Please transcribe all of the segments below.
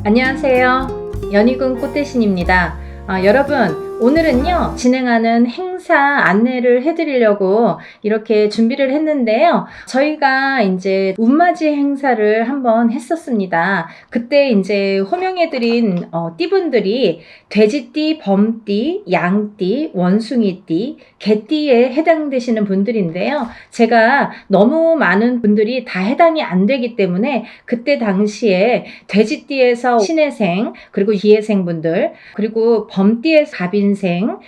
안녕하세요. 연희군 꽃대신입니다. 여러분, 오늘은요, 진행하는 행사 안내를 해드리려고 이렇게 준비를 했는데요. 저희가 이제 운맞이 행사를 한번 했었습니다. 그때 이제 호명해드린 띠분들이 돼지띠, 범띠, 양띠, 원숭이띠, 개띠에 해당되시는 분들인데요. 제가 너무 많은 분들이 다 해당이 안 되기 때문에 그때 당시에 돼지띠에서 신해생, 그리고 기해생 분들, 그리고 범띠에서 갑인생,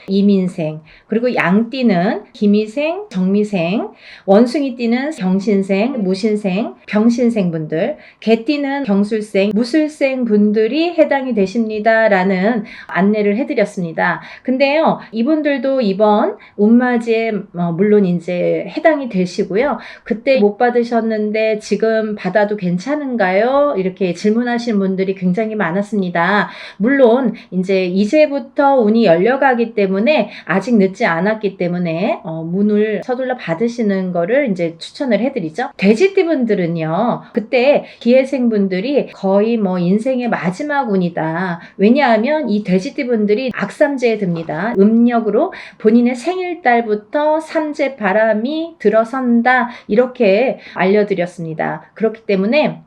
이민생, 그리고 양띠는 기미생, 정미생, 원숭이띠는 경신생, 무신생, 병신생 분들, 개띠는 경술생, 무술생 분들이 해당이 되십니다라는 안내를 해드렸습니다. 근데요, 이분들도 이번 운맞이에 물론 이제 해당이 되시고요. 그때 못 받으셨는데 지금 받아도 괜찮은가요? 이렇게 질문하시는 분들이 굉장히 많았습니다. 물론 이제부터 운이 열려가기 때문에 아직 늦지 않았기 때문에 문을 서둘러 받으시는 거를 이제 추천을 해드리죠. 돼지띠 분들은요, 그때 기해생 분들이 거의 인생의 마지막 운이다. 왜냐하면 이 돼지띠 분들이 악삼재에 듭니다. 음력으로 본인의 생일달부터 삼재 바람이 들어선다, 이렇게 알려드렸습니다. 그렇기 때문에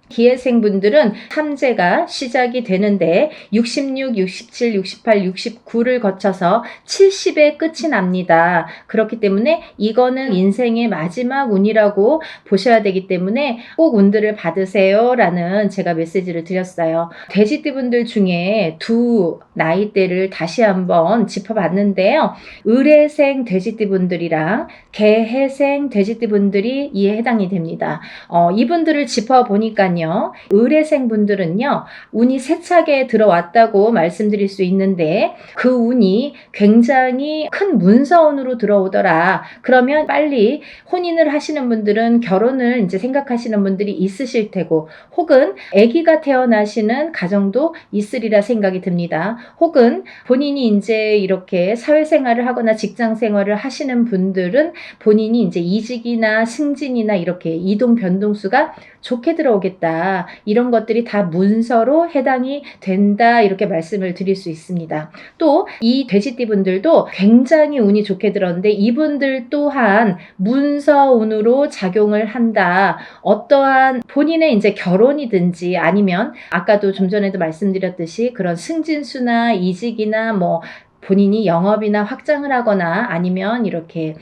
기해생 분들은 삼재가 시작이 되는데 66, 67, 68, 69를 거쳐서 70에 끝이 납니다. 그렇기 때문에 이거는 인생의 마지막 운이라고 보셔야 되기 때문에 꼭 운들을 받으세요 라는 제가 메시지를 드렸어요. 돼지띠 분들 중에 두 나이대를 다시 한번 짚어봤는데요. 을해생 돼지띠 분들이랑 개해생 돼지띠 분들이 이에 해당이 됩니다. 이분들을 짚어보니까 을해생 분들은요, 운이 세차게 들어왔다고 말씀드릴 수 있는데 그 운이 굉장히 큰 문서운으로 들어오더라. 그러면 빨리 혼인을 하시는 분들은 결혼을 이제 생각하시는 분들이 있으실 테고, 혹은 아기가 태어나시는 가정도 있으리라 생각이 듭니다. 혹은 본인이 이제 이렇게 사회생활을 하거나 직장생활을 하시는 분들은 본인이 이제 이직이나 승진이나 이렇게 이동 변동수가 좋게 들어오겠다. 이런 것들이 다 문서로 해당이 된다. 이렇게 말씀을 드릴 수 있습니다. 또 이 돼지띠 분들도 굉장히 운이 좋게 들었는데 이분들 또한 문서운으로 작용을 한다. 어떠한 본인의 이제 결혼이든지 아니면 아까도 좀 전에도 말씀드렸듯이 그런 승진수나 이직이나 본인이 영업이나 확장을 하거나 아니면 이렇게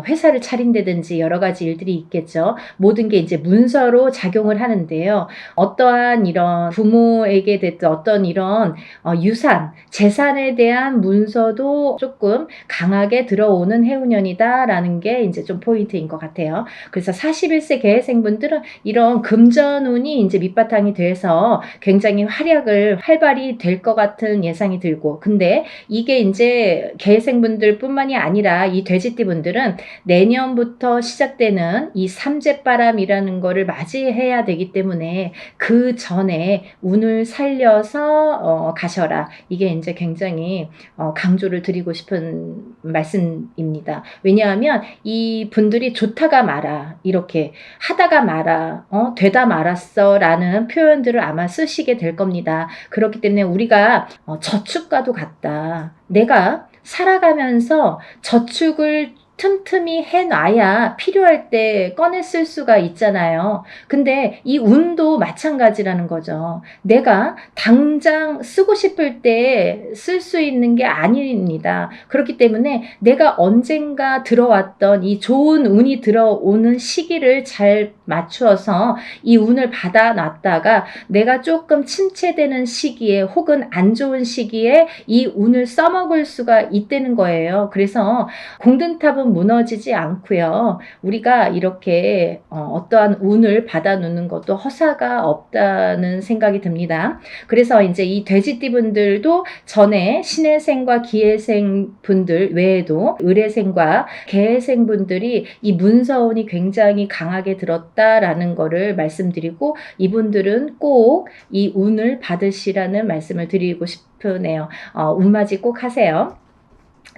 회사를 차린다든지 여러 가지 일들이 있겠죠. 모든 게 이제 문서로 작용을 하는데요. 어떠한 이런 부모에게 됐든 어떤 이런 유산, 재산에 대한 문서도 조금 강하게 들어오는 해운년이다라는 게 이제 좀 포인트인 것 같아요. 그래서 41세 개해생분들은 이런 금전운이 이제 밑바탕이 돼서 굉장히 활발히 될 것 같은 예상이 들고, 근데 이게 이제 개해생분들 뿐만이 아니라 이 돼지띠 분들은 내년부터 시작되는 이 삼재바람이라는 거를 맞이해야 되기 때문에 그 전에 운을 살려서 가셔라. 이게 이제 굉장히 강조를 드리고 싶은 말씀입니다. 왜냐하면 이 분들이 좋다가 말아, 이렇게 하다가 말아, 되다 말았어 라는 표현들을 아마 쓰시게 될 겁니다. 그렇기 때문에 우리가 저축과도 같다. 내가 살아가면서 저축을 틈틈이 해놔야 필요할 때 꺼내 쓸 수가 있잖아요. 근데 이 운도 마찬가지라는 거죠. 내가 당장 쓰고 싶을 때 쓸 수 있는 게 아닙니다. 그렇기 때문에 내가 언젠가 들어왔던 이 좋은 운이 들어오는 시기를 잘 맞추어서 이 운을 받아놨다가 내가 조금 침체되는 시기에 혹은 안 좋은 시기에 이 운을 써먹을 수가 있다는 거예요. 그래서 공든탑은 무너지지 않고요. 우리가 이렇게 어떠한 운을 받아놓는 것도 허사가 없다는 생각이 듭니다. 그래서 이제 이 돼지띠 분들도 전에 신해생과 기해생 분들 외에도 을해생과 개해생 분들이 이 문서운이 굉장히 강하게 들었다라는 거를 말씀드리고, 이분들은 꼭 이 운을 받으시라는 말씀을 드리고 싶으네요. 운맞이 꼭 하세요.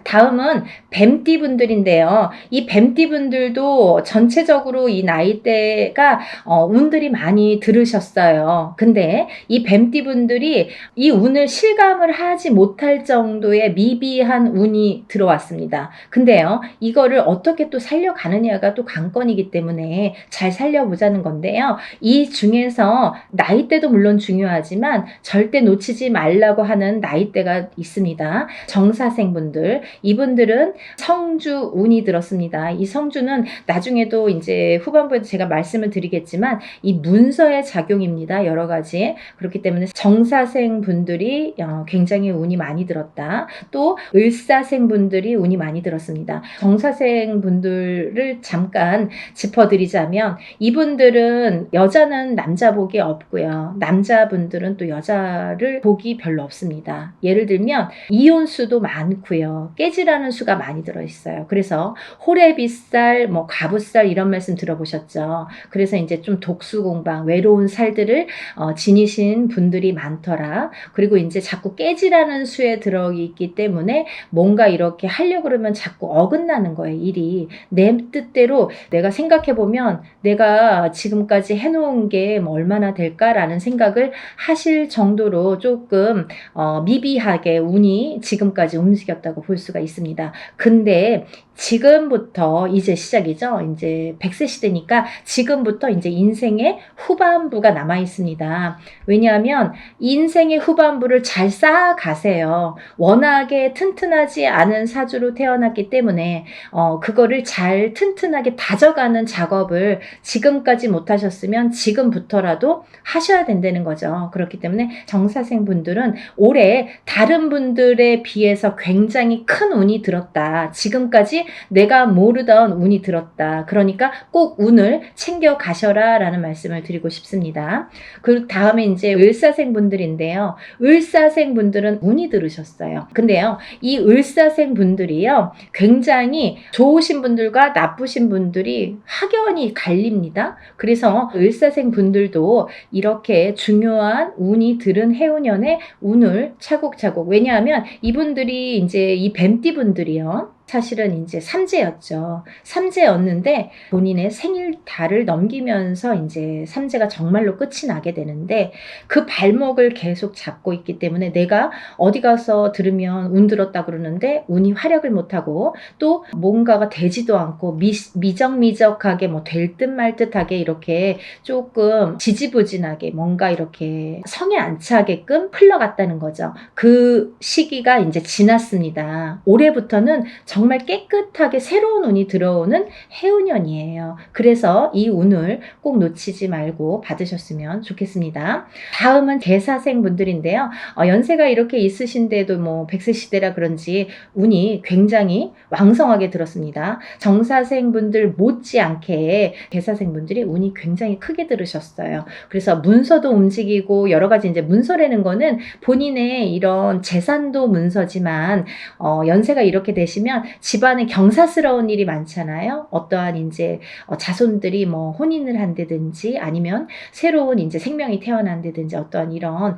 다음은 뱀띠 분들인데요. 이 뱀띠 분들도 전체적으로 이 나이대가 운들이 많이 들으셨어요. 근데 이 뱀띠 분들이 이 운을 실감을 하지 못할 정도의 미비한 운이 들어왔습니다. 근데요, 이거를 어떻게 또 살려가느냐가 또 관건이기 때문에 잘 살려보자는 건데요. 이 중에서 나이대도 물론 중요하지만 절대 놓치지 말라고 하는 나이대가 있습니다. 정사생분들, 이분들은 성주 운이 들었습니다. 이 성주는 나중에도 이제 후반부에도 제가 말씀을 드리겠지만 이 문서의 작용입니다. 여러 가지. 그렇기 때문에 정사생 분들이 굉장히 운이 많이 들었다. 또 을사생 분들이 운이 많이 들었습니다. 정사생 분들을 잠깐 짚어드리자면 이분들은 여자는 남자 복이 없고요. 남자분들은 또 여자를 복이 별로 없습니다. 예를 들면 이혼수도 많고요. 깨지라는 수가 많이 들어있어요. 그래서 호래비살, 가부살 이런 말씀 들어보셨죠. 그래서 이제 좀 독수공방, 외로운 살들을 지니신 분들이 많더라. 그리고 이제 자꾸 깨지라는 수에 들어있기 때문에 뭔가 이렇게 하려고 그러면 자꾸 어긋나는 거예요. 일이. 내 뜻대로 내가 생각해보면 내가 지금까지 해놓은 게 얼마나 될까라는 생각을 하실 정도로 조금 미비하게 운이 지금까지 움직였다고 볼 수가 있습니다. 근데 지금부터 이제 시작이죠. 이제 100세 시대니까 지금부터 이제 인생의 후반부가 남아 있습니다. 왜냐하면 인생의 후반부를 잘 쌓아가세요. 워낙에 튼튼하지 않은 사주로 태어났기 때문에 그거를 잘 튼튼하게 다져가는 작업을 지금까지 못하셨으면 지금부터라도 하셔야 된다는 거죠. 그렇기 때문에 정사생 분들은 올해 다른 분들에 비해서 굉장히 큰 운이 들었다. 지금까지 내가 모르던 운이 들었다. 그러니까 꼭 운을 챙겨 가셔라 라는 말씀을 드리고 싶습니다. 그 다음에 이제 을사생 분들인데요. 을사생 분들은 운이 들으셨어요. 근데요, 이 을사생 분들이요, 굉장히 좋으신 분들과 나쁘신 분들이 확연히 갈립니다. 그래서 을사생 분들도 이렇게 중요한 운이 들은 해운년에 운을 차곡차곡, 왜냐하면 이분들이 이제 이 뱀띠 분들이요, 사실은 이제 삼재였죠. 삼재였는데 본인의 생일 달을 넘기면서 이제 삼재가 정말로 끝이 나게 되는데 그 발목을 계속 잡고 있기 때문에 내가 어디 가서 들으면 운 들었다 그러는데 운이 활약을 못하고 또 뭔가가 되지도 않고 미적미적하게 될 듯 말 듯하게 이렇게 조금 지지부진하게 뭔가 이렇게 성에 안 차게끔 흘러갔다는 거죠. 그 시기가 이제 지났습니다. 올해부터는 정말 깨끗하게 새로운 운이 들어오는 해운년이에요. 그래서 이 운을 꼭 놓치지 말고 받으셨으면 좋겠습니다. 다음은 개사생 분들인데요. 연세가 이렇게 있으신데도 100세 시대라 그런지 운이 굉장히 왕성하게 들었습니다. 정사생 분들 못지않게 개사생 분들이 운이 굉장히 크게 들으셨어요. 그래서 문서도 움직이고 여러 가지 이제 문서라는 거는 본인의 이런 재산도 문서지만 연세가 이렇게 되시면 집안에 경사스러운 일이 많잖아요. 어떠한 이제 자손들이 혼인을 한다든지 아니면 새로운 이제 생명이 태어난다든지 어떠한 이런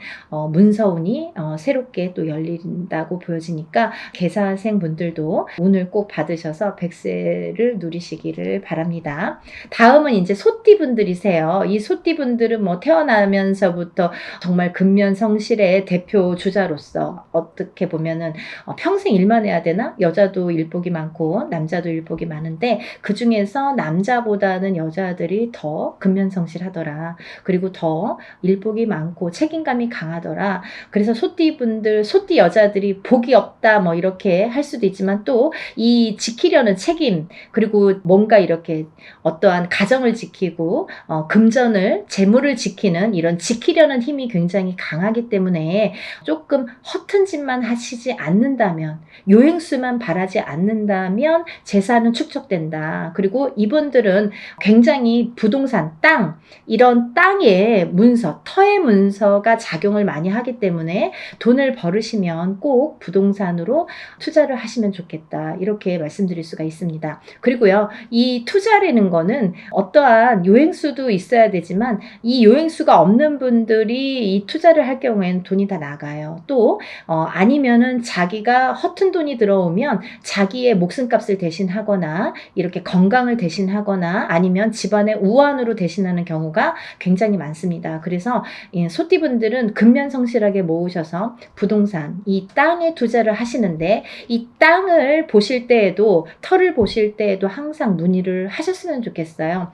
문서운이 새롭게 또 열린다고 보여지니까 개사생 분들도 운을 꼭 받으셔서 100세를 누리시기를 바랍니다. 다음은 이제 소띠 분들이세요. 이 소띠 분들은 태어나면서부터 정말 근면성실의 대표 주자로서 어떻게 보면은 평생 일만 해야 되나? 여자도 일복이 많고 남자도 일복이 많은데 그 중에서 남자보다는 여자들이 더 근면성실하더라. 그리고 더 일복이 많고 책임감이 강하더라. 그래서 소띠분들, 소띠 여자들이 복이 없다 이렇게 할 수도 있지만 또 이 지키려는 책임, 그리고 뭔가 이렇게 어떠한 가정을 지키고 금전을, 재물을 지키는 이런 지키려는 힘이 굉장히 강하기 때문에 조금 허튼 짓만 하시지 않는다면, 요행수만 바라지 않는다면 재산은 축적된다. 그리고 이분들은 굉장히 부동산, 땅, 이런 땅의 문서, 터의 문서가 작용을 많이 하기 때문에 돈을 벌으시면 꼭 부동산으로 투자를 하시면 좋겠다. 이렇게 말씀드릴 수가 있습니다. 그리고요, 이 투자라는 거는 어떠한 요행수도 있어야 되지만 이 요행수가 없는 분들이 이 투자를 할 경우에는 돈이 다 나가요. 또 아니면은 자기가 허튼 돈이 들어오면 자기의 목숨값을 대신하거나 이렇게 건강을 대신하거나 아니면 집안의 우환으로 대신하는 경우가 굉장히 많습니다. 그래서 소띠분들은 근면성실하게 모으셔서 부동산, 이 땅에 투자를 하시는데 이 땅을 보실 때에도 터를 보실 때에도 항상 문의를 하셨으면 좋겠어요.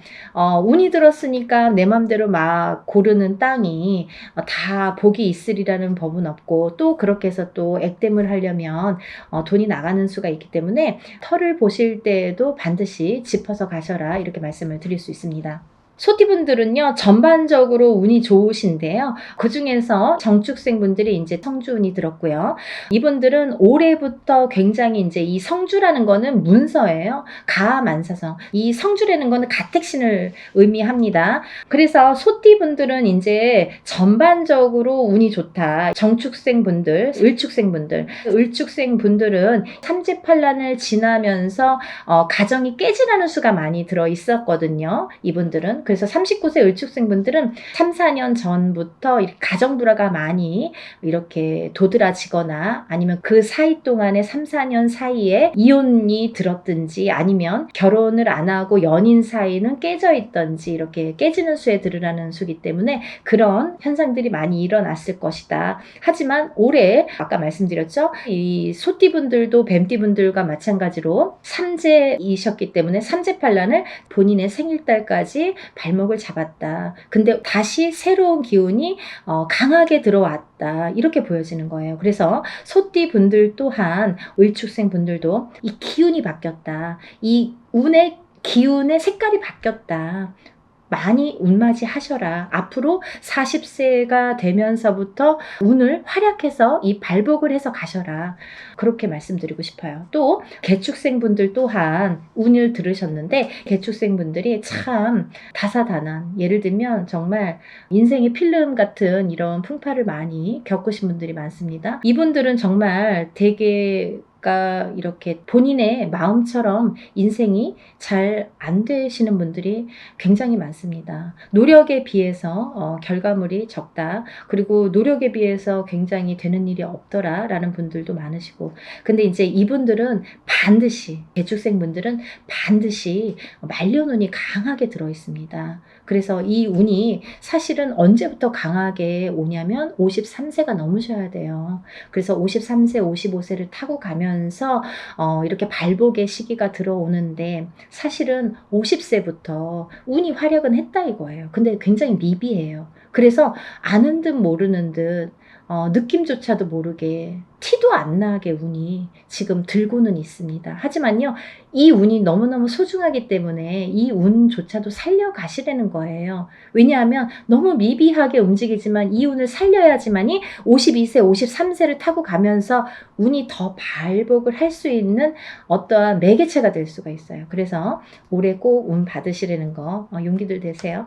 운이 들었으니까 내 맘대로 막 고르는 땅이 다 복이 있으리라는 법은 없고 또 그렇게 해서 또 액땜을 하려면 돈이 나가는 수가 있기 때문에 터를 보실 때에도 반드시 짚어서 가셔라 이렇게 말씀을 드릴 수 있습니다. 소띠분들은요, 전반적으로 운이 좋으신데요. 그 중에서 정축생분들이 이제 성주운이 들었고요. 이분들은 올해부터 굉장히 이제 이 성주라는 거는 문서예요. 가만사성. 이 성주라는 거는 가택신을 의미합니다. 그래서 소띠분들은 이제 전반적으로 운이 좋다. 정축생분들, 을축생분들은 삼재팔란을 지나면서 가정이 깨지라는 수가 많이 들어 있었거든요. 이분들은. 그래서 39세 을축생분들은 3, 4년 전부터 가정불화가 많이 이렇게 도드라지거나 아니면 그 사이 동안에 3, 4년 사이에 이혼이 들었든지 아니면 결혼을 안 하고 연인 사이는 깨져 있던지 이렇게 깨지는 수에 들으라는 수기 때문에 그런 현상들이 많이 일어났을 것이다. 하지만 올해 아까 말씀드렸죠. 이 소띠분들도 뱀띠분들과 마찬가지로 삼재이셨기 때문에 삼재팔란을 본인의 생일달까지 발목을 잡았다. 근데 다시 새로운 기운이 강하게 들어왔다. 이렇게 보여지는 거예요. 그래서 소띠 분들 또한 을축생 분들도 이 기운이 바뀌었다. 이 운의 기운의 색깔이 바뀌었다. 많이 운맞이 하셔라. 앞으로 40세가 되면서부터 운을 활약해서 이 발복을 해서 가셔라. 그렇게 말씀드리고 싶어요. 또 개축생분들 또한 운을 들으셨는데 개축생분들이 참 다사다난, 예를 들면 정말 인생의 필름 같은 이런 풍파를 많이 겪으신 분들이 많습니다. 이분들은 정말 되게 이렇게 본인의 마음처럼 인생이 잘 안 되시는 분들이 굉장히 많습니다. 노력에 비해서 결과물이 적다. 그리고 노력에 비해서 굉장히 되는 일이 없더라 라는 분들도 많으시고 근데 이제 이분들은 반드시 개축생 분들은 반드시 말년운이 강하게 들어 있습니다. 그래서 이 운이 사실은 언제부터 강하게 오냐면 53세가 넘으셔야 돼요. 그래서 53세, 55세를 타고 가면서 이렇게 발복의 시기가 들어오는데 사실은 50세부터 운이 활약은 했다 이거예요. 근데 굉장히 미비해요. 그래서 아는 듯 모르는 듯 느낌조차도 모르게 티도 안 나게 운이 지금 들고는 있습니다. 하지만요, 이 운이 너무너무 소중하기 때문에 이 운조차도 살려가시라는 거예요. 왜냐하면 너무 미비하게 움직이지만 이 운을 살려야지만이 52세, 53세를 타고 가면서 운이 더 발복을 할 수 있는 어떠한 매개체가 될 수가 있어요. 그래서 올해 꼭 운 받으시라는 거 용기들 되세요.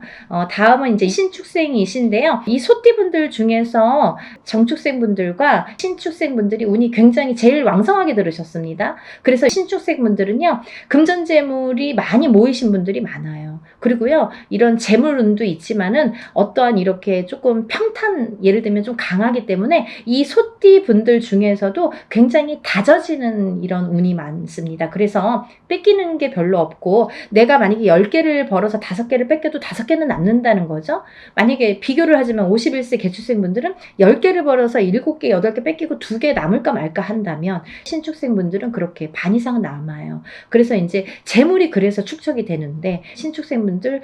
다음은 이제 신축생이신데요. 이 소띠분들 중에서 정축생분들과 신축생분들이 운이 굉장히 제일 왕성하게 들으셨습니다. 그래서 신축생분들은요, 금전재물이 많이 모이신 분들이 많아요. 그리고요, 이런 재물운도 있지만은 어떠한 이렇게 조금 평탄, 예를 들면 좀 강하기 때문에 이 소띠 분들 중에서도 굉장히 다져지는 이런 운이 많습니다. 그래서 뺏기는 게 별로 없고 내가 만약에 10개를 벌어서 5개를 뺏겨도 5개는 남는다는 거죠. 만약에 비교를 하지만 51세 개축생 분들은 10개를 벌어서 7개, 8개 뺏기고 2개 남을까 말까 한다면 신축생 분들은 그렇게 반 이상은 남아요. 그래서 이제 재물이 그래서 축적이 되는데 신축생 분들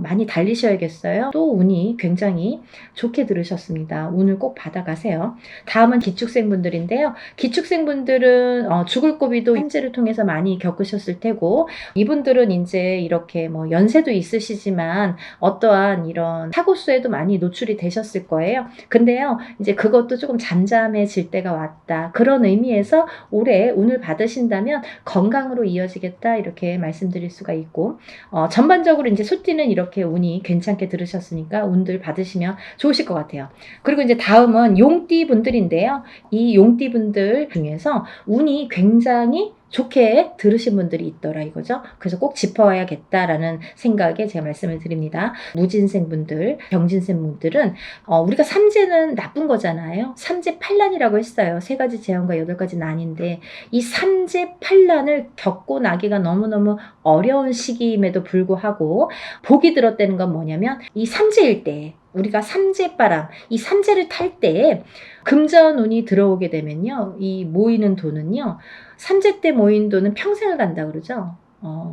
많이 달리셔야겠어요. 또 운이 굉장히 좋게 들으셨습니다. 운을 꼭 받아가세요. 다음은 기축생 분들인데요. 기축생 분들은 죽을 고비도 현재를 통해서 많이 겪으셨을 테고 이분들은 이제 이렇게 뭐 연세도 있으시지만 어떠한 이런 사고수에도 많이 노출이 되셨을 거예요. 근데요, 이제 그것도 조금 잠잠해질 때가 들어왔다. 그런 의미에서 올해 운을 받으신다면 건강으로 이어지겠다 이렇게 말씀드릴 수가 있고 전반적으로 이제 소띠는 이렇게 운이 괜찮게 들으셨으니까 운들 받으시면 좋으실 것 같아요. 그리고 이제 다음은 용띠 분들인데요. 이 용띠 분들 중에서 운이 굉장히 좋게 들으신 분들이 있더라 이거죠. 그래서 꼭 짚어야겠다라는 생각에 제가 말씀을 드립니다. 무진생 분들, 병진생 분들은 우리가 삼재는 나쁜 거잖아요. 삼재팔란이라고 했어요. 3가지 재원과 8가지 난인데 이 삼재팔란을 겪고 나기가 너무너무 어려운 시기임에도 불구하고 복이 들었다는 건 뭐냐면 이 삼재일 때 우리가 삼재바람, 이 삼재를 탈 때 금전운이 들어오게 되면요. 이 모이는 돈은요. 삼재 때 모인 돈은 평생을 간다 그러죠.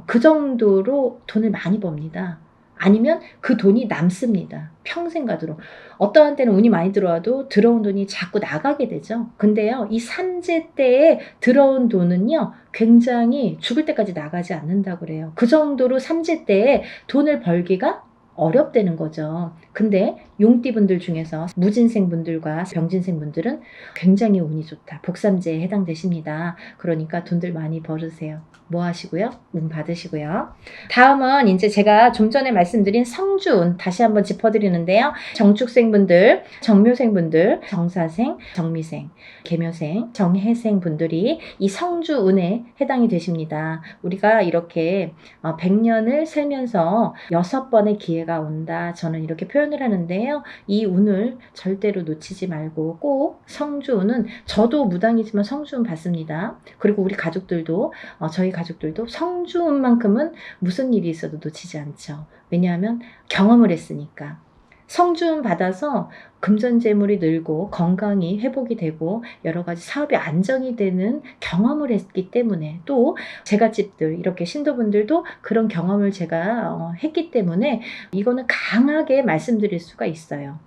그 정도로 돈을 많이 법니다. 아니면 그 돈이 남습니다. 평생 가도록. 어떠한 때는 운이 많이 들어와도 들어온 돈이 자꾸 나가게 되죠. 근데요. 이 삼재 때에 들어온 돈은요. 굉장히 죽을 때까지 나가지 않는다고 그래요. 그 정도로 삼재 때에 돈을 벌기가 어렵다는 거죠. 근데 용띠분들 중에서 무진생분들과 병진생분들은 굉장히 운이 좋다. 복삼재에 해당되십니다. 그러니까 돈들 많이 벌으세요. 뭐 하시고요? 운 받으시고요. 다음은 이제 제가 좀 전에 말씀드린 성주운 다시 한번 짚어드리는데요. 정축생분들, 정묘생분들, 정사생, 정미생, 계묘생, 정해생 분들이 이 성주운에 해당이 되십니다. 우리가 이렇게 100년을 살면서 6번의 기회가 온다. 저는 이렇게 표현을 하는데요. 이 운을 절대로 놓치지 말고 꼭 성주운은 저도 무당이지만 성주운 받습니다. 그리고 우리 가족들도 저희 가족들도 성주운만큼은 무슨 일이 있어도 놓치지 않죠. 왜냐하면 경험을 했으니까. 성주운 받아서 금전재물이 늘고 건강이 회복이 되고 여러 가지 사업이 안정이 되는 경험을 했기 때문에 또 제갓집들 이렇게 신도분들도 그런 경험을 제가 했기 때문에 이거는 강하게 말씀드릴 수가 있어요.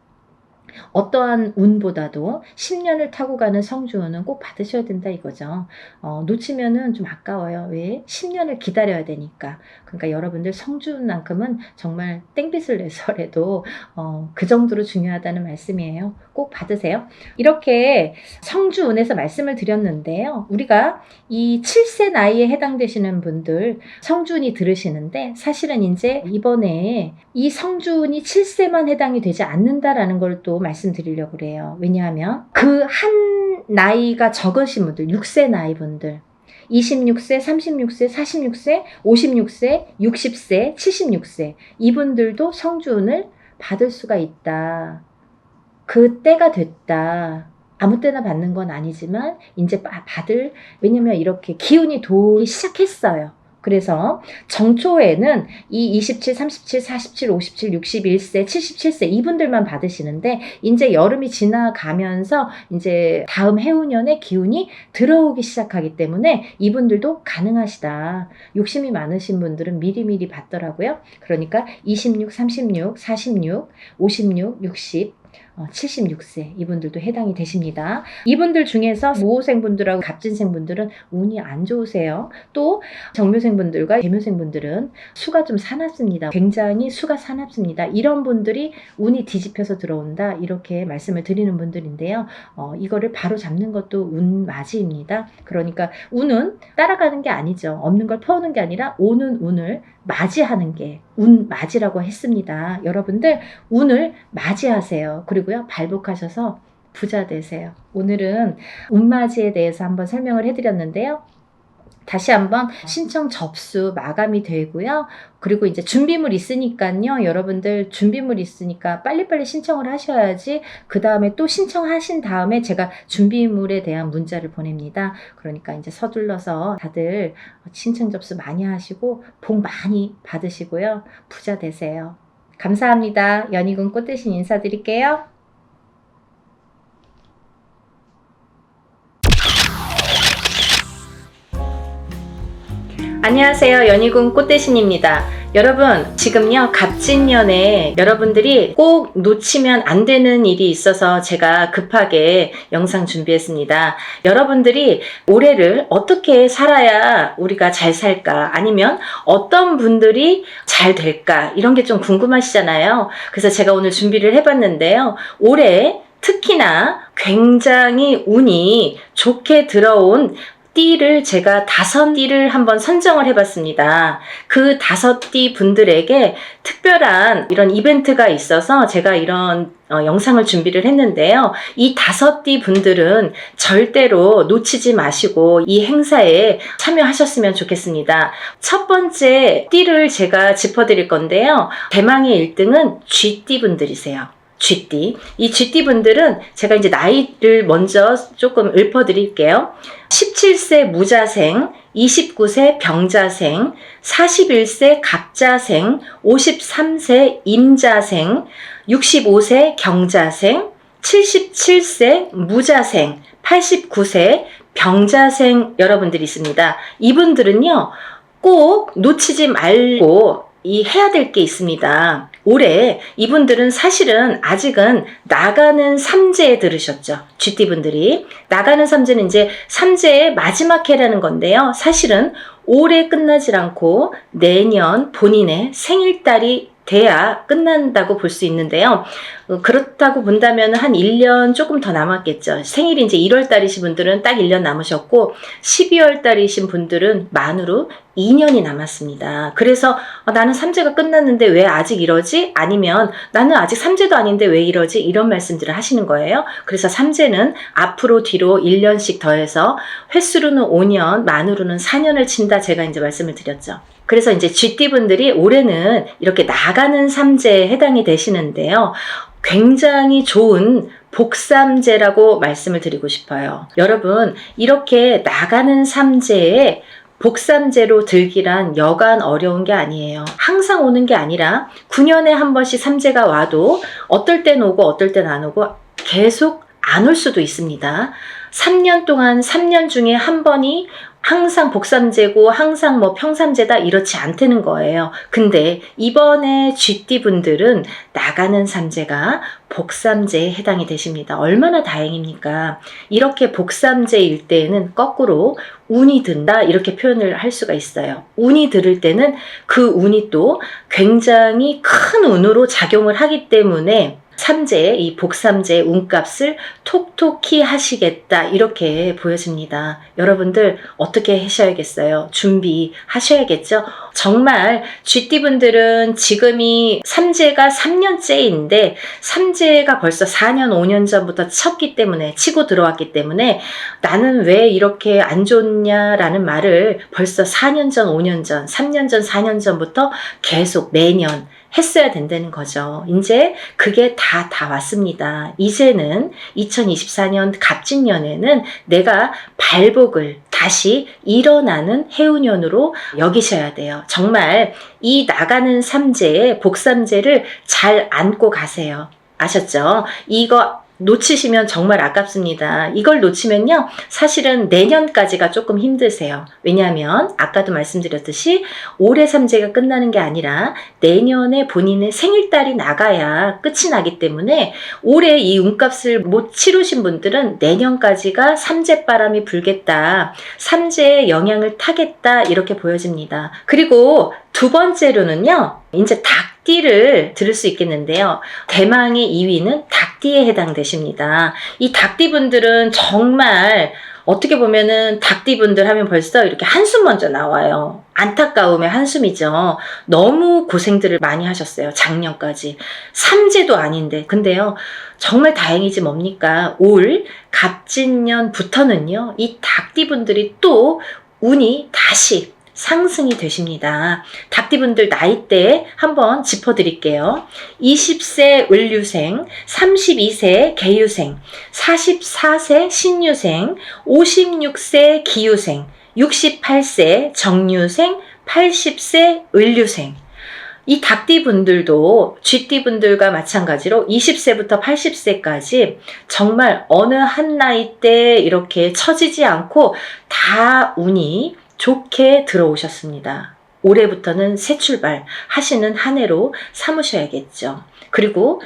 어떠한 운보다도 10년을 타고 가는 성주운은 꼭 받으셔야 된다 이거죠. 놓치면은 좀 아까워요. 왜? 10년을 기다려야 되니까. 그러니까 여러분들 성주운만큼은 정말 땡빛을 내서라도 그 정도로 중요하다는 말씀이에요. 꼭 받으세요. 이렇게 성주운에서 말씀을 드렸는데요. 우리가 이 7세 나이에 해당되시는 분들 성주운이 들으시는데 사실은 이제 이번에 이 성주운이 7세만 해당이 되지 않는다라는 걸 또 말씀드리려고 그래요. 왜냐하면 그 한 나이가 적으신 분들, 6세 나이 분들 26세, 36세, 46세, 56세, 60세, 76세 이분들도 성주운을 받을 수가 있다. 그 때가 됐다. 아무 때나 받는 건 아니지만 이제 받을 왜냐면 이렇게 기운이 돌기 시작했어요. 그래서 정초에는 이 27, 37, 47, 57, 61세, 77세 이분들만 받으시는데 이제 여름이 지나가면서 이제 다음 해운년의 기운이 들어오기 시작하기 때문에 이분들도 가능하시다. 욕심이 많으신 분들은 미리미리 받더라고요. 그러니까 26, 36, 46, 56, 60 76세 이분들도 해당이 되십니다. 이분들 중에서 모호생분들하고 갑진생분들은 운이 안 좋으세요. 또 정묘생분들과 계묘생분들은 수가 좀 사납습니다. 굉장히 수가 사납습니다. 이런 분들이 운이 뒤집혀서 들어온다 이렇게 말씀을 드리는 분들인데요. 이거를 바로 잡는 것도 운맞이입니다. 그러니까 운은 따라가는 게 아니죠. 없는 걸 퍼오는 게 아니라 오는 운을 맞이하는 게 운맞이라고 했습니다. 여러분들 운을 맞이하세요. 그리고요 발복하셔서 부자 되세요. 오늘은 운맞이에 대해서 한번 설명을 해드렸는데요. 다시 한번 신청 접수 마감이 되고요. 그리고 이제 준비물 있으니까요. 여러분들 준비물 있으니까 빨리빨리 신청을 하셔야지 그 다음에 또 신청하신 다음에 제가 준비물에 대한 문자를 보냅니다. 그러니까 이제 서둘러서 다들 신청 접수 많이 하시고 복 많이 받으시고요. 부자 되세요. 감사합니다. 연희군 꽃대신 인사드릴게요. 안녕하세요. 연희군 꽃대신입니다. 여러분 지금요 갑진년에 여러분들이 꼭 놓치면 안 되는 일이 있어서 제가 급하게 영상 준비했습니다. 여러분들이 올해를 어떻게 살아야 우리가 잘 살까 아니면 어떤 분들이 잘 될까 이런 게 좀 궁금하시잖아요. 그래서 제가 오늘 준비를 해봤는데요. 올해 특히나 굉장히 운이 좋게 들어온 띠를 제가 5띠를 한번 선정을 해봤습니다. 그 5띠 분들에게 특별한 이런 이벤트가 있어서 제가 이런 영상을 준비를 했는데요. 이 5띠 분들은 절대로 놓치지 마시고 이 행사에 참여하셨으면 좋겠습니다. 첫 번째 띠를 제가 짚어드릴 건데요. 대망의 1등은 쥐띠 분들이세요. 쥐띠. 이 쥐띠 분들은 제가 이제 나이를 먼저 조금 읊어드릴게요. 17세 무자생, 29세 병자생, 41세 갑자생, 53세 임자생, 65세 경자생, 77세 무자생, 89세 병자생 여러분들이 있습니다. 이분들은요, 꼭 놓치지 말고 해야 될 게 있습니다. 올해 이분들은 사실은 아직은 나가는 삼재에 들으셨죠. 쥐띠분들이. 나가는 삼재는 이제 삼재의 마지막 해라는 건데요. 사실은 올해 끝나질 않고 내년 본인의 생일달이 돼야 끝난다고 볼 수 있는데요. 그렇다고 본다면 한 1년 조금 더 남았겠죠. 생일이 이제 1월 달이신 분들은 딱 1년 남으셨고 12월 달이신 분들은 만으로 2년이 남았습니다. 그래서 나는 삼재가 끝났는데 왜 아직 이러지? 아니면 나는 아직 삼재도 아닌데 왜 이러지? 이런 말씀들을 하시는 거예요. 그래서 삼재는 앞으로 뒤로 1년씩 더해서 횟수로는 5년, 만으로는 4년을 친다 제가 이제 말씀을 드렸죠. 그래서 이제 쥐띠분들이 올해는 이렇게 나가는 삼재에 해당이 되시는데요. 굉장히 좋은 복삼재라고 말씀을 드리고 싶어요. 여러분, 이렇게 나가는 삼재에 복삼재로 들기란 여간 어려운 게 아니에요. 항상 오는 게 아니라 9년에 한 번씩 삼재가 와도 어떨 땐 오고 어떨 땐 안 오고 계속 안 올 수도 있습니다. 3년 동안 3년 중에 한 번이 항상 복삼재고 항상 뭐 평삼재다 이렇지 않다는 거예요. 근데 이번에 쥐띠 분들은 나가는 삼재가 복삼재에 해당이 되십니다. 얼마나 다행입니까? 이렇게 복삼재일 때에는 거꾸로 운이 든다 이렇게 표현을 할 수가 있어요. 운이 들을 때는 그 운이 또 굉장히 큰 운으로 작용을 하기 때문에 삼재의 이 복삼재의 운값을 톡톡히 하시겠다 이렇게 보여집니다. 여러분들 어떻게 하셔야겠어요? 준비하셔야겠죠? 정말 쥐띠분들은 지금이 삼재가 3년째인데 삼재가 벌써 4년 5년 전부터 쳤기 때문에 치고 들어왔기 때문에 나는 왜 이렇게 안 좋냐라는 말을 벌써 4년 전 5년 전 3년 전 4년 전부터 계속 매년 했어야 된다는 거죠. 이제 그게 다 왔습니다. 이제는 2024년 갑진년에는 내가 발복을 다시 일어나는 해운년으로 여기셔야 돼요. 정말 이 나가는 삼재의 복삼재를 잘 안고 가세요. 아셨죠? 이거 놓치시면 정말 아깝습니다. 이걸 놓치면요, 사실은 내년까지가 조금 힘드세요. 왜냐하면 아까도 말씀드렸듯이 올해 삼재가 끝나는 게 아니라 내년에 본인의 생일달이 나가야 끝이 나기 때문에 올해 이 운값을 못 치르신 분들은 내년까지가 삼재바람이 불겠다, 삼재의 영향을 타겠다 이렇게 보여집니다. 그리고 두 번째로는요, 이제 닭띠를 들을 수 있겠는데요. 대망의 2위는 닭띠에 해당되십니다. 이 닭띠분들은 정말 어떻게 보면은 닭띠분들 하면 벌써 이렇게 한숨 먼저 나와요. 안타까움의 한숨이죠. 너무 고생들을 많이 하셨어요. 작년까지. 삼재도 아닌데. 근데요, 정말 다행이지 뭡니까? 올 갑진년부터는요, 이 닭띠분들이 또 운이 다시 상승이 되십니다. 닭띠분들 나이대 한번 짚어드릴게요. 20세 을류생, 32세 개유생, 44세 신유생, 56세 기유생, 68세 정유생, 80세 을류생. 이 닭띠분들도 쥐띠분들과 마찬가지로 20세부터 80세까지 정말 어느 한 나이대 이렇게 처지지 않고 다 운이 좋게 들어오셨습니다. 올해부터는 새 출발 하시는 한 해로 삼으셔야겠죠. 그리고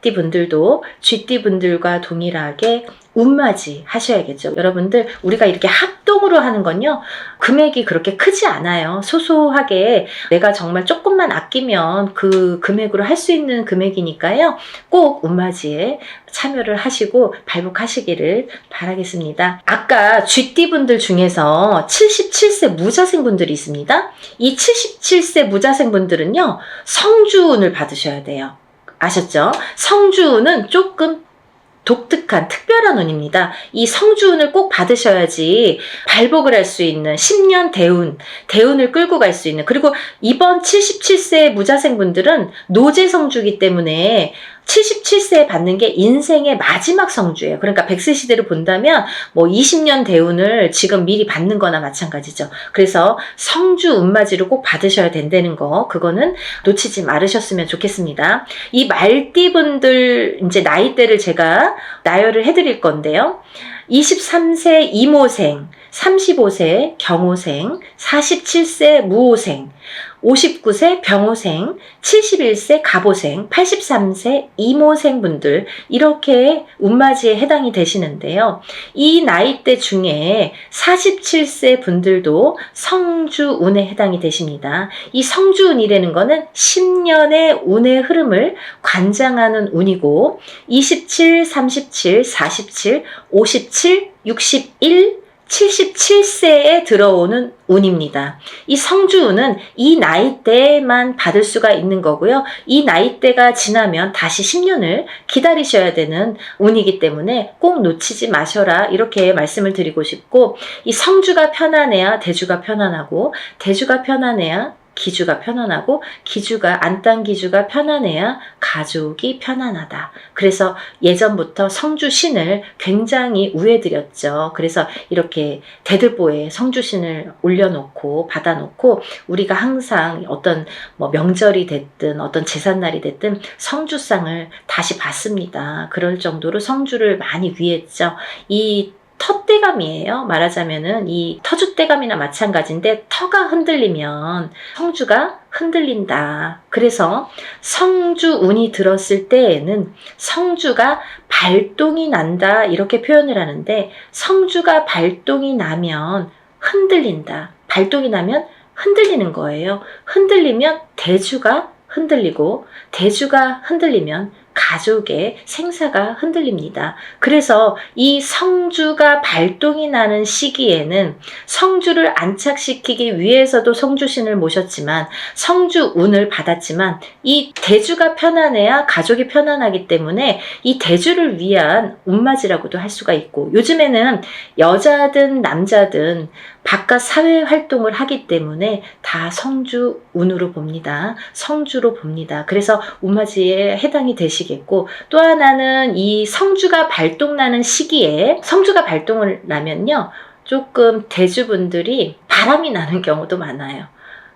말띠 분들도 쥐띠 분들과 동일하게 운맞이 하셔야겠죠. 여러분들, 우리가 이렇게 합동으로 하는 건요, 금액이 그렇게 크지 않아요. 소소하게 내가 정말 조금만 아끼면 그 금액으로 할 수 있는 금액이니까요. 꼭 운맞이에 참여를 하시고 발복하시기를 바라겠습니다. 아까 쥐띠 분들 중에서 77세 무자생 분들이 있습니다. 이 77세 무자생 분들은요, 성주운을 받으셔야 돼요. 아셨죠? 성주운은 조금 독특한 특별한 운입니다. 이 성주운을 꼭 받으셔야지 발복을 할 수 있는 10년 대운을 끌고 갈 수 있는, 그리고 이번 77세 무자생 분들은 노제 성주이기 때문에 77세에 받는 게 인생의 마지막 성주예요. 그러니까 100세 시대로 본다면 뭐 20년 대운을 지금 미리 받는 거나 마찬가지죠. 그래서 성주 운맞이를 꼭 받으셔야 된다는 거, 그거는 놓치지 말으셨으면 좋겠습니다. 이 말띠분들 이제 나이대를 제가 나열을 해드릴 건데요. 23세 이모생, 35세 경호생, 47세 무호생, 59세 병호생, 71세 갑오생, 83세 이모생 분들, 이렇게 운맞이에 해당이 되시는데요. 이 나이대 중에 47세 분들도 성주운에 해당이 되십니다. 이 성주운이라는 거는 10년의 운의 흐름을 관장하는 운이고, 27, 37, 47, 57, 61, 77세에 들어오는 운입니다. 이 성주운은 이 나이대만 받을 수가 있는 거고요. 이 나이대가 지나면 다시 10년을 기다리셔야 되는 운이기 때문에 꼭 놓치지 마셔라, 이렇게 말씀을 드리고 싶고, 이 성주가 편안해야 대주가 편안하고, 대주가 편안해야 기주가 편안하고, 기주가 안딴기주가 편안해야 가족이 편안하다. 그래서 예전부터 성주신을 굉장히 우애드렸죠. 그래서 이렇게 대들보에 성주신을 올려놓고 받아놓고, 우리가 항상 어떤 뭐 명절이 됐든 어떤 제삿날이 됐든 성주상을 다시 받습니다. 그럴 정도로 성주를 많이 위했죠. 이 터대감이에요. 말하자면은 이 터줏대감이나 마찬가지인데, 터가 흔들리면 성주가 흔들린다. 그래서 성주운이 들었을 때에는 성주가 발동이 난다, 이렇게 표현을 하는데, 성주가 발동이 나면 흔들린다. 발동이 나면 흔들리는 거예요. 흔들리면 대주가 흔들리고, 대주가 흔들리면 가족의 생사가 흔들립니다. 그래서 이 성주가 발동이 나는 시기에는 성주를 안착시키기 위해서도 성주신을 모셨지만, 성주운을 받았지만, 이 대주가 편안해야 가족이 편안하기 때문에 이 대주를 위한 운맞이라고도 할 수가 있고, 요즘에는 여자든 남자든 바깥 사회 활동을 하기 때문에 다 성주운으로 봅니다. 성주로 봅니다. 그래서 운맞이에 해당이 되시겠고, 또 하나는 이 성주가 발동나는 시기에, 성주가 발동을 나면요, 조금 대주분들이 바람이 나는 경우도 많아요.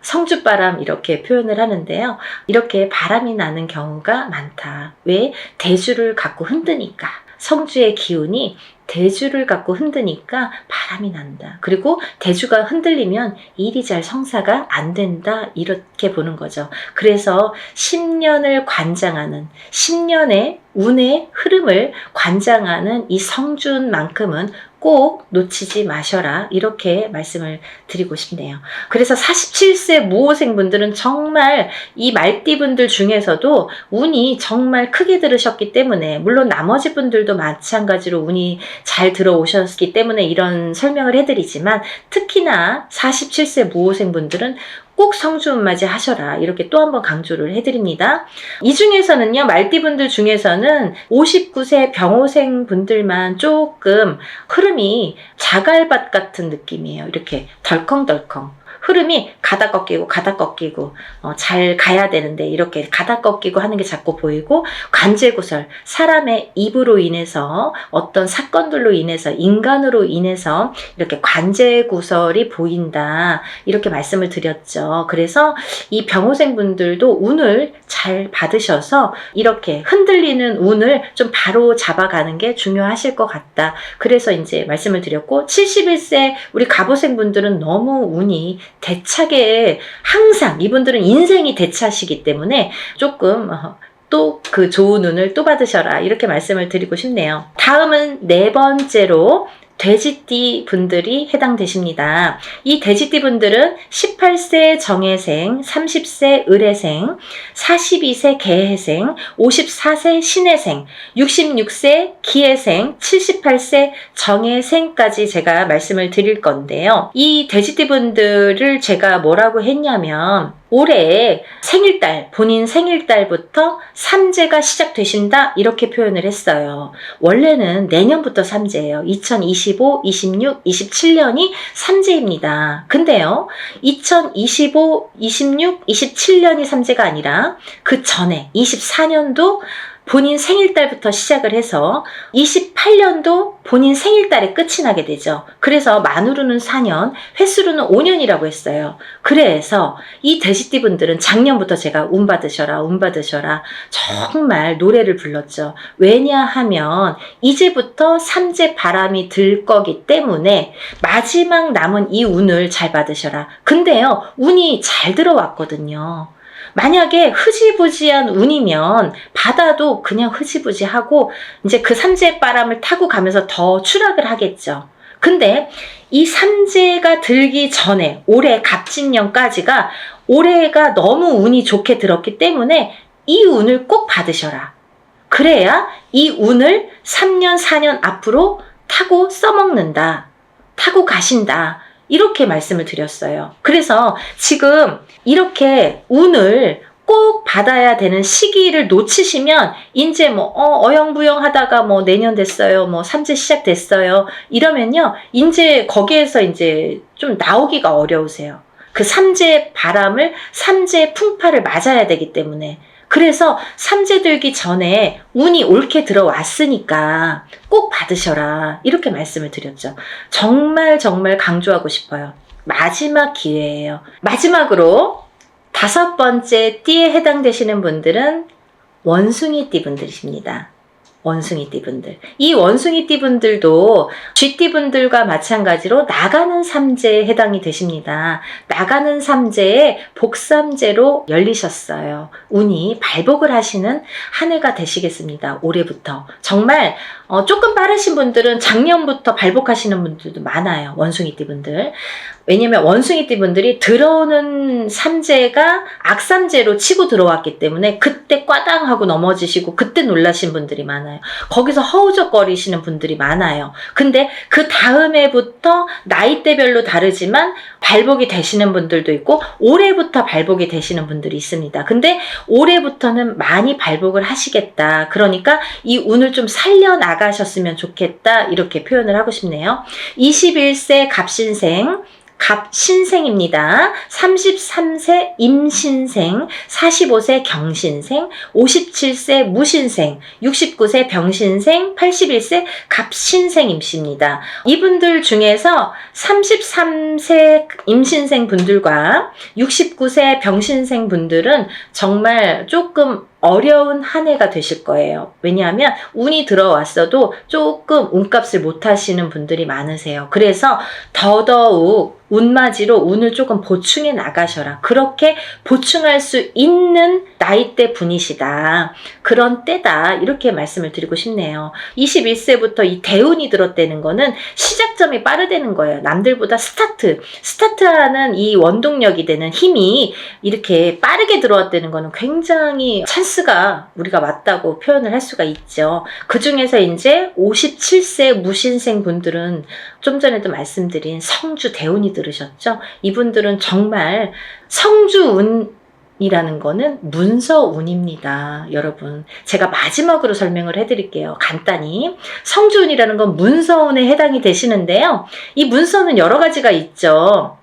성주바람, 이렇게 표현을 하는데요. 이렇게 바람이 나는 경우가 많다. 왜? 대주를 갖고 흔드니까. 성주의 기운이 대주를 갖고 흔드니까 바람이 난다. 그리고 대주가 흔들리면 일이 잘 성사가 안 된다, 이렇게 보는 거죠. 그래서 10년을 관장하는, 10년의 운의 흐름을 관장하는 이 성주운만큼은 꼭 놓치지 마셔라, 이렇게 말씀을 드리고 싶네요. 그래서 47세 무호생 분들은 정말 이 말띠 분들 중에서도 운이 정말 크게 들으셨기 때문에, 물론 나머지 분들도 마찬가지로 운이 잘 들어오셨기 때문에 이런 설명을 해드리지만, 특히나 47세 무호생 분들은 꼭 성주운맞이 하셔라, 이렇게 또 한 번 강조를 해드립니다. 이 중에서는요, 말띠분들 중에서는 59세 병호생 분들만 조금 흐름이 자갈밭 같은 느낌이에요. 이렇게 덜컹덜컹 흐름이 가다 꺾이고 가다 꺾이고, 잘 가야 되는데 이렇게 가다 꺾이고 하는 게 자꾸 보이고, 관제구설, 사람의 입으로 인해서, 어떤 사건들로 인해서, 인간으로 인해서 이렇게 관제구설이 보인다, 이렇게 말씀을 드렸죠. 그래서 이 병호생 분들도 운을 잘 받으셔서 이렇게 흔들리는 운을 좀 바로 잡아가는 게 중요하실 것 같다. 그래서 이제 말씀을 드렸고, 71세 우리 갑오생 분들은 너무 운이 대차게, 항상 이분들은 인생이 대차시기 때문에 조금 또 그 좋은 운을 또 받으셔라. 이렇게 말씀을 드리고 싶네요. 다음은 네 번째로 돼지띠 분들이 해당되십니다. 이 돼지띠 분들은 18세 정해생, 30세 을해생, 42세 개해생, 54세 신해생, 66세 기해생, 78세 정해생까지 제가 말씀을 드릴 건데요. 이 돼지띠 분들을 제가 뭐라고 했냐면 올해 생일달, 본인 생일달부터 삼재가 시작되신다 이렇게 표현을 했어요. 원래는 내년부터 삼재예요. 2025, 26, 27년이 삼재입니다. 근데요, 2025, 26, 27년이 삼재가 아니라 그 전에 24년도 본인 생일달부터 시작을 해서 28년도 본인 생일달에 끝이 나게 되죠. 그래서 만으로는 4년, 횟수로는 5년이라고 했어요. 그래서 이 돼지띠 분들은 작년부터 제가 운 받으셔라, 운 받으셔라 정말 노래를 불렀죠. 왜냐하면 이제부터 삼재 바람이 들 거기 때문에 마지막 남은 이 운을 잘 받으셔라. 근데요, 운이 잘 들어왔거든요. 만약에 흐지부지한 운이면 받아도 그냥 흐지부지하고 이제 그 삼재 바람을 타고 가면서 더 추락을 하겠죠. 근데 이 삼재가 들기 전에 올해 갑진년까지가 올해가 너무 운이 좋게 들었기 때문에 이 운을 꼭 받으셔라. 그래야 이 운을 3년, 4년 앞으로 타고 써먹는다. 타고 가신다. 이렇게 말씀을 드렸어요. 그래서 지금 이렇게 운을 꼭 받아야 되는 시기를 놓치시면 이제 뭐 어영부영 하다가 뭐 내년 됐어요. 뭐 삼재 시작됐어요. 이러면요. 이제 거기에서 이제 좀 나오기가 어려우세요. 그 삼재 바람을 삼재 풍파를 맞아야 되기 때문에 그래서 삼재 들기 전에 운이 옳게 들어왔으니까 꼭 받으셔라 이렇게 말씀을 드렸죠. 정말 정말 강조하고 싶어요. 마지막 기회예요. 마지막으로 5번째 띠에 해당되시는 분들은 원숭이띠 분들이십니다. 원숭이띠 분들. 이 원숭이띠 분들도 쥐띠 분들과 마찬가지로 나가는 삼재에 해당이 되십니다. 나가는 삼재에 복삼재로 열리셨어요. 운이 발복을 하시는 한 해가 되시겠습니다. 올해부터. 정말 조금 빠르신 분들은 작년부터 발복하시는 분들도 많아요. 원숭이띠 분들. 왜냐면 원숭이띠 분들이 들어오는 삼재가 악삼재로 치고 들어왔기 때문에 그때 꽈당하고 넘어지시고 그때 놀라신 분들이 많아요. 거기서 허우적거리시는 분들이 많아요. 근데 그 다음 해부터 나이대별로 다르지만 발복이 되시는 분들도 있고 올해부터 발복이 되시는 분들이 있습니다. 근데 올해부터는 많이 발복을 하시겠다. 그러니까 이 운을 좀 살려나가셨으면 좋겠다. 이렇게 표현을 하고 싶네요. 21세 갑신생 갑신생입니다. 33세 임신생, 45세 경신생, 57세 무신생, 69세 병신생, 81세 갑신생입니다. 이분들 중에서 33세 임신생 분들과 69세 병신생 분들은 정말 조금 어려운 한 해가 되실 거예요. 왜냐하면 운이 들어왔어도 조금 운값을 못 하시는 분들이 많으세요. 그래서 더더욱 운맞이로 운을 조금 보충해 나가셔라. 그렇게 보충할 수 있는 나이대 분이시다. 그런 때다. 이렇게 말씀을 드리고 싶네요. 21세부터 이 대운이 들었다는 거는 시작점이 빠르다는 거예요. 남들보다 스타트하는 이 원동력이 되는 힘이 이렇게 빠르게 들어왔다는 거는 굉장히 찬스가 우리가 맞다고 표현을 할 수가 있죠. 그 중에서 이제 57세 무신생 분들은 좀 전에도 말씀드린 성주 대운이 들으셨죠? 이분들은 정말 성주운이라는 거는 문서운입니다. 여러분, 제가 마지막으로 설명을 해드릴게요. 간단히. 성주운이라는 건 문서운에 해당이 되시는데요. 이 문서는 여러 가지가 있죠.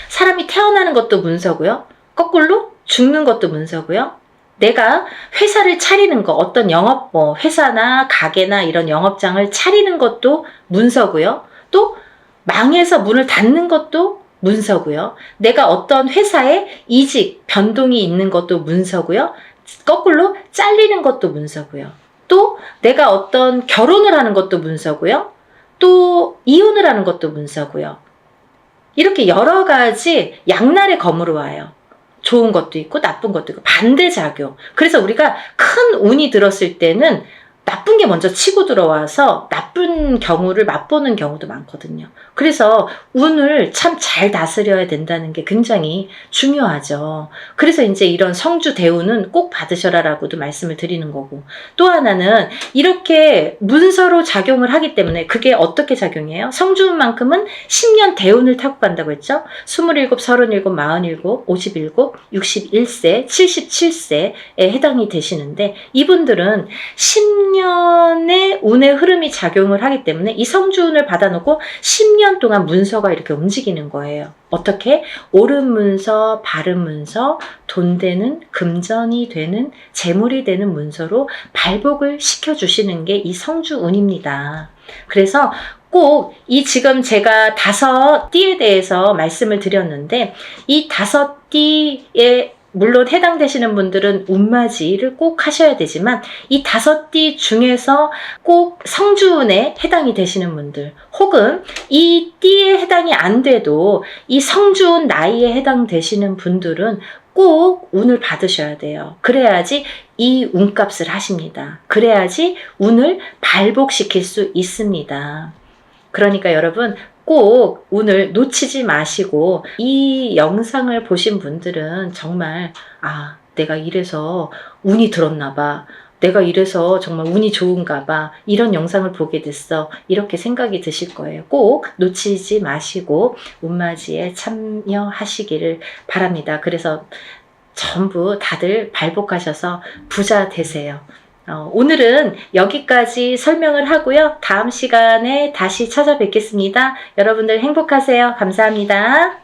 사람이 태어나는 것도 문서고요. 거꾸로 죽는 것도 문서고요. 내가 회사를 차리는 거, 어떤 영업, 회사나 가게나 이런 영업장을 차리는 것도 문서고요. 또 망해서 문을 닫는 것도 문서고요. 내가 어떤 회사에 이직, 변동이 있는 것도 문서고요. 거꾸로 잘리는 것도 문서고요. 또 내가 어떤 결혼을 하는 것도 문서고요. 또 이혼을 하는 것도 문서고요. 이렇게 여러 가지 양날의 검으로 와요. 좋은 것도 있고 나쁜 것도 있고 반대작용. 그래서 우리가 큰 운이 들었을 때는 나쁜 게 먼저 치고 들어와서 나쁜 경우를 맛보는 경우도 많거든요. 그래서 운을 참 잘 다스려야 된다는 게 굉장히 중요하죠. 그래서 이제 이런 성주 대운은 꼭 받으셔라라고도 말씀을 드리는 거고, 또 하나는 이렇게 문서로 작용을 하기 때문에 그게 어떻게 작용해요? 성주운만큼은 10년 대운을 타고 간다고 했죠. 27, 37, 47, 57, 61세, 77세에 해당이 되시는데, 이분들은 10년의 운의 흐름이 작용을 하기 때문에 이 성주운을 받아놓고 10년 동안 문서가 이렇게 움직이는 거예요. 어떻게? 옳은 문서, 바른 문서, 돈 되는, 금전이 되는, 재물이 되는 문서로 발복을 시켜주시는 게 이 성주운입니다. 그래서 꼭 이 지금 제가 5띠에 대해서 말씀을 드렸는데, 이 5띠의 물론 해당되시는 분들은 운맞이를 꼭 하셔야 되지만, 이 5띠 중에서 꼭 성주운에 해당이 되시는 분들, 혹은 이 띠에 해당이 안 돼도 이 성주운 나이에 해당되시는 분들은 꼭 운을 받으셔야 돼요. 그래야지 이 운값을 하십니다. 그래야지 운을 발복시킬 수 있습니다. 그러니까 여러분, 꼭 운을 놓치지 마시고, 이 영상을 보신 분들은 정말 내가 이래서 운이 들었나 봐, 내가 이래서 정말 운이 좋은가 봐, 이런 영상을 보게 됐어, 이렇게 생각이 드실 거예요. 꼭 놓치지 마시고 운맞이에 참여하시기를 바랍니다. 그래서 전부 다들 발복하셔서 부자 되세요. 오늘은 여기까지 설명을 하고요. 다음 시간에 다시 찾아뵙겠습니다. 여러분들 행복하세요. 감사합니다.